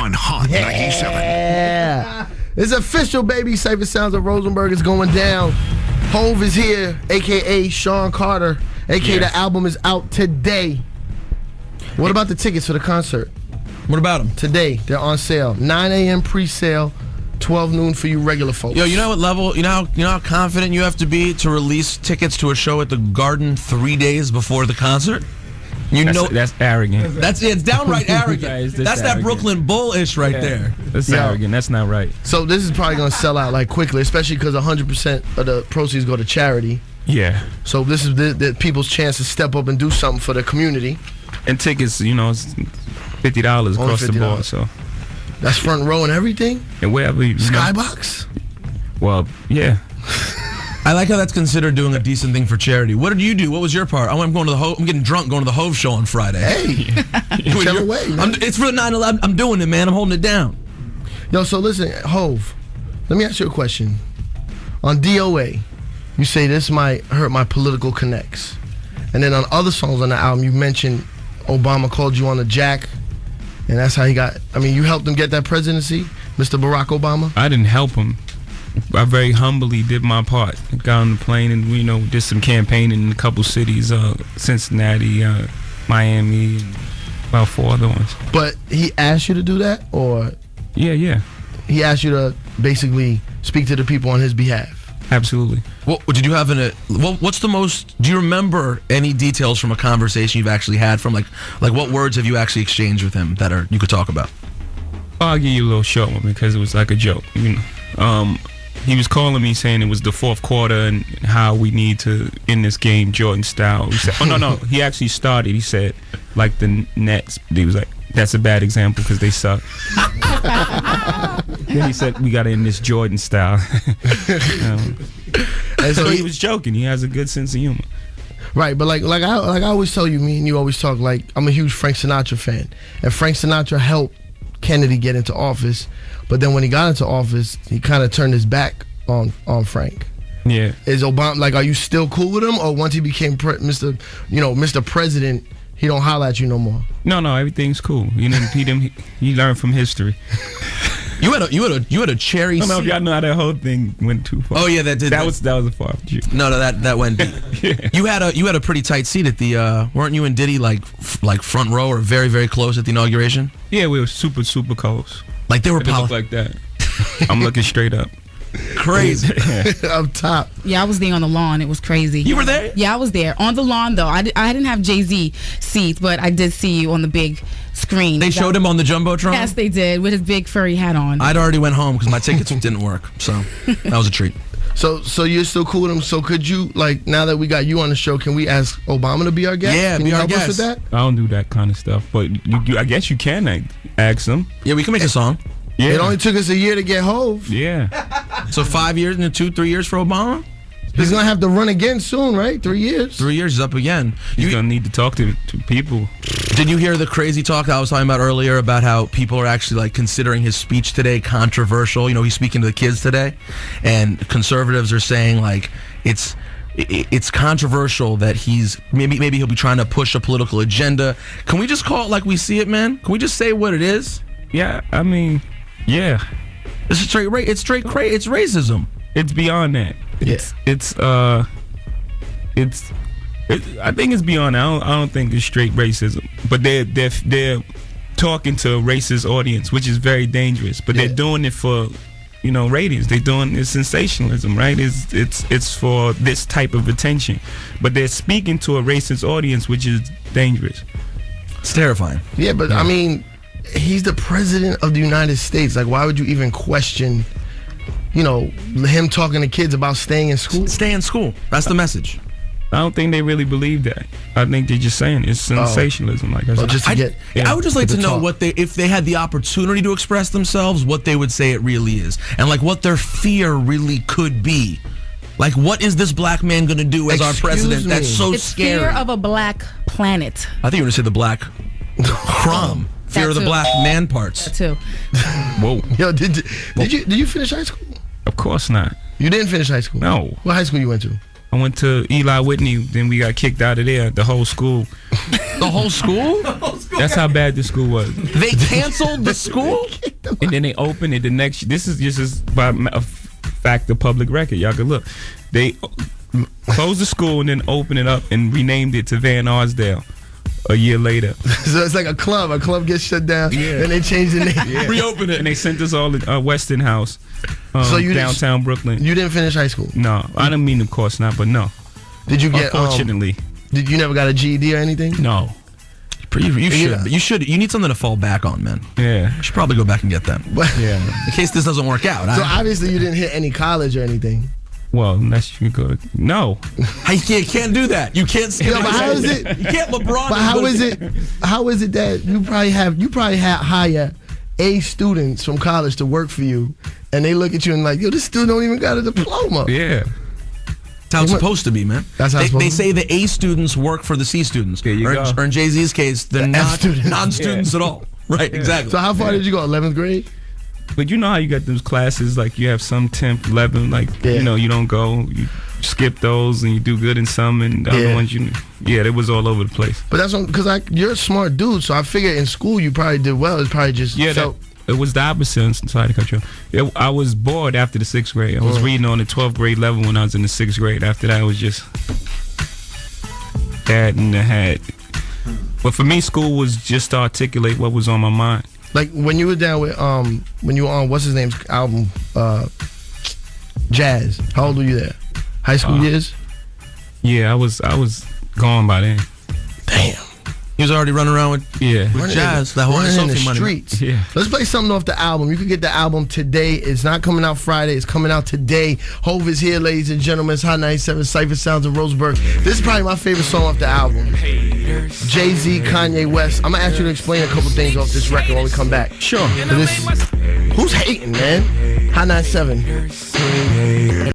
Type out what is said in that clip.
on Hot 97. Yeah. It's official, baby. Cipha Sounds of Rosenberg is going down. Hove is here, a.k.a. Sean Carter, a.k.a. The album is out today. What about the tickets for the concert? What about them? Today, they're on sale. 9 a.m. pre-sale, 12 noon for you regular folks. Yo, you know what level? You know how confident you have to be to release tickets to a show at the Garden 3 days before the concert? That's arrogant. It's downright arrogant. That's that Brooklyn Bull-ish right there. That's arrogant. That's not right. So this is probably going to sell out like quickly, especially because 100% of the proceeds go to charity. Yeah. So this is the people's chance to step up and do something for the community. And tickets, it's $50 across the board. So that's front row and everything. And wherever Skybox. Well, yeah. I like how that's considered doing a decent thing for charity. What did you do? What was your part? I'm going to the Hove. I'm getting drunk going to the Hove show on Friday. Hey, whichever way, man. It's for the 9/11. I'm doing it, man. I'm holding it down. Yo, so listen, Hove. Let me ask you a question. On DOA, you say this might hurt my political connects, and then on other songs on the album, you mentioned Obama called you on the jack, and that's how he got. I mean, you helped him get that presidency, Mr. Barack Obama. I didn't help him. I very humbly did my part. Got on the plane and did some campaigning in a couple cities, Cincinnati, Miami, and about 4 other ones. But he asked you to do that, or yeah, he asked you to basically speak to the people on his behalf. Absolutely. What did you have in it? What's the most? Do you remember any details from a conversation you've actually had from like what words have you actually exchanged with him that you could talk about? I'll give you a little short one because it was like a joke. He was calling me saying it was the fourth quarter and how we need to end this game Jordan style. He said, no. He actually started. He said, like the Nets. He was like, that's a bad example because they suck. Then he said, we got to end this Jordan style. And so he was joking. He has a good sense of humor. Right, but like I always tell you, me and you always talk, like, I'm a huge Frank Sinatra fan. And Frank Sinatra helped Kennedy get into office, but then when he got into office, he kind of turned his back on Frank. Yeah. Is Obama, like, are you still cool with him, or once he became Mr. President, he don't holler at you no more? No, everything's cool. He learned from history. You had a cherry. I don't know if y'all know how that whole thing went too far. Oh yeah, that was a far. No, that went deep. Yeah. You had a pretty tight seat at the. Weren't you and Diddy like front row or very very close at the inauguration? Yeah, we were super super close. Like they were look like that. I'm looking straight up. Crazy. Up top. Yeah, I was there on the lawn. It was crazy. You were there? Yeah, I was there on the lawn though. I didn't have Jay-Z seats, but I did see you on the big screen. They showed him on the Jumbotron? Yes, they did, with his big furry hat on. I'd already went home because my tickets didn't work, so that was a treat. So you're still cool with him. So could you, like, now that we got you on the show, can we ask Obama to be our guest? Yeah, can be you our help guest. us with that? I don't do that kind of stuff, but I guess you can ask him. Yeah, we can make a song. Yeah. It only took us a year to get Hove. Yeah. So 5 years and 2-3 years for Obama? He's going to have to run again soon, right? 3 years. 3 years is up again. He's going to need to talk to people. Did you hear the crazy talk I was talking about earlier about how people are actually like considering his speech today controversial? He's speaking to the kids today, and conservatives are saying like it's controversial that maybe he'll be trying to push a political agenda. Can we just call it like we see it, man? Can we just say what it is? Yeah, I mean, yeah. It's racism. It's beyond that. I think it's beyond that. I don't think it's straight racism. But they're talking to a racist audience, which is very dangerous. But they're doing it for ratings. They're doing it sensationalism, right? It's for this type of attention. But they're speaking to a racist audience, which is dangerous. It's terrifying. Yeah, but I mean, he's the president of the United States. Like, why would you even question, him talking to kids about staying in school? Stay in school. That's the message. I don't think they really believe that. I think they're just saying it's sensationalism. Like I said. I would just like to know if they had the opportunity to express themselves, what they would say it really is, and like what their fear really could be. Like, what is this black man going to do as our president? That's so scary. Fear of a black planet. I think you were going to say the black crumb. Fear of the black man parts. That too. Whoa. Yo, did you finish high school? Of course not. You didn't finish high school? No. What high school you went to? I went to Eli Whitney, then we got kicked out of there, the whole school. The whole school? That's how bad the school was. They canceled the school? And then they opened it the next. This is just by a fact of public record. Y'all can look. They closed the school and then opened it up and renamed it to Van Arsdale a year later. So it's like a club. A club gets shut down, and they change the name. Yeah. Reopen it. And they sent us all to Westinghouse, So you downtown Brooklyn. You didn't finish high school? No, I didn't mean of course not, but no. Did you get? Unfortunately, did you never got a GED or anything? no. You should. You should. You need something to fall back on, man. Yeah. You should probably go back and get that. Yeah. In case this doesn't work out. So obviously you didn't hit any college or anything. Well, unless you go to no. You can't do that. You can't skip. Yo, but how is it? You can't LeBron. But how is it? How is it that you probably had hire A students from college to work for you, and they look at you and like, yo, this student don't even got a diploma. Yeah. That's how it's supposed to be, man. That's how it's supposed they to say the A students work for the C students. There you go. Or in Jay-Z's case, they're The not F students. non-students at all. Right, exactly. So how far did you go? 11th grade? But you know how you got those classes, like you have some 10th, 11th, like, you know, you don't go, you skip those and you do good in some, and the other ones, it was all over the place. But that's because you're a smart dude, so I figured in school you probably did well. It's probably just it was the opposite. Sorry to cut you off. I was bored after the 6th grade. I was reading on the 12th grade level when I was in the 6th grade. After that, it was just that in the head. But for me, school was just to articulate what was on my mind. Like when you were down with when you were on what's his name's album, Jazz. How old were you there? High school years? Yeah, I was gone by then. Damn. He was already running around with Jazz, that whole running in the Sophie money. streets. Yeah. Let's play something off the album. You can get the album today. It's not coming out Friday. It's coming out today. Hove is here, ladies and gentlemen. It's Hot 97 Cipha Sounds of Rosenberg. This is probably my favorite song off the album. Jay-Z, Kanye West. I'm going to ask you to explain a couple things off this record when we come back. Sure. Who's hating, man? Hot 97.